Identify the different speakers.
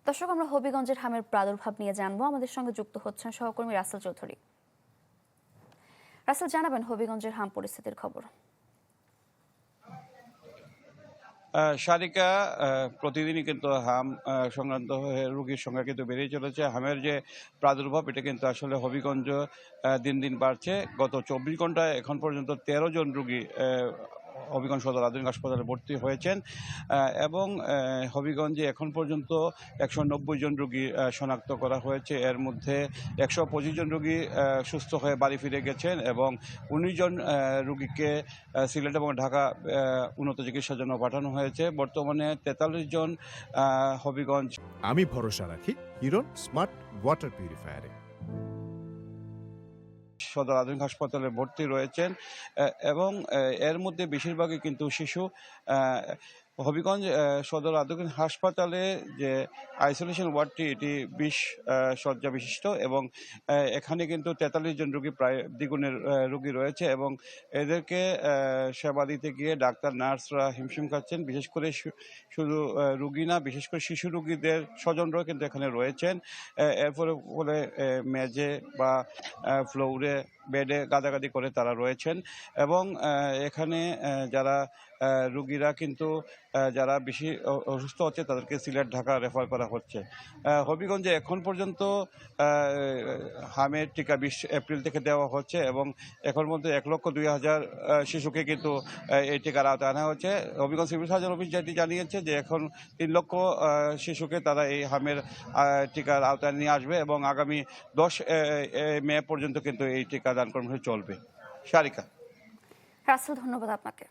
Speaker 1: দর্শক, আমরা হবিগঞ্জের হামের প্রাদুর্ভাব নিয়ে জানবো। আমাদের সঙ্গে যুক্ত হচ্ছেন সহকর্মী রাসেল চৌধুরী। রাসেল, জানাবেন হবিগঞ্জের হাম পরিস্থিতির খবর।
Speaker 2: সারিকা, প্রতিদিনই কিন্তু হাম সংক্রান্ত রোগীর সংখ্যা কিন্তু বেড়েই চলেছে। হামের যে প্রাদুর্ভাব, এটা কিন্তু আসলে হবিগঞ্জ দিন দিন বাড়ছে। গত 24 ঘন্টায় এখন পর্যন্ত 13 জন রোগী হবিগঞ্জ সদর আধুনিক হাসপাতালে ভর্তি হয়েছেন এবং হবিগঞ্জে এখন পর্যন্ত 190 জন রোগী শনাক্ত করা হয়েছে। এর মধ্যে 125 জন রোগী সুস্থ হয়ে বাড়ি ফিরে গেছেন এবং 19 জন রোগীকে সিলেট এবং ঢাকা উন্নত চিকিৎসার জন্য পাঠানো হয়েছে। বর্তমানে 43 জন হবিগঞ্জ।
Speaker 3: আমি ভরসা রাখি হিরন স্মার্ট ওয়াটার পিউরিফায়ারে।
Speaker 2: সদর আধুনিক হাসপাতালে ভর্তি রয়েছেন এবং এর মধ্যে বেশিরভাগই কিন্তু শিশু। হবিগঞ্জ সদর আধুনিক হাসপাতালে যে আইসোলেশন ওয়ার্ডটি, এটি 20 শয্যা বিশিষ্ট এবং এখানে কিন্তু 43 জন রোগী, প্রায় দ্বিগুণের রোগী রয়েছে এবং এদেরকে সেবা দিতে গিয়ে ডাক্তার নার্সরা হিমশিম খাচ্ছেন। বিশেষ করে শুধু রোগী না, বিশেষ করে শিশু রোগীদের স্বজনরাও কিন্তু এখানে রয়েছেন। এর ফলে মেঝে বা ফ্লোরে বেডে গাদাগাদি করে তারা রয়েছেন এবং এখানে যারা রোগীরা কিন্তু যারা বেশি অসুস্থ হচ্ছে তাদেরকে সিলেট ঢাকা রেফার করা হচ্ছে। হবিগঞ্জে এখন পর্যন্ত হামের টিকা 20 এপ্রিল থেকে দেওয়া হচ্ছে এবং এখন মধ্যে 1,02,000 শিশুকে কিন্তু এই টিকার আওতায় আনা হচ্ছে। হবিগঞ্জ সিভিল সার্জন অফিস যেটি জানিয়েছে যে এখন 3 লক্ষ শিশুকে তারা এই হামের টিকার আওতায় নিয়ে আসবে এবং আগামী 10 মে পর্যন্ত কিন্তু এই টিকা দান কর্মসূচি চলবে। সারিকা।
Speaker 1: রাসেল, ধন্যবাদ আপনাকে।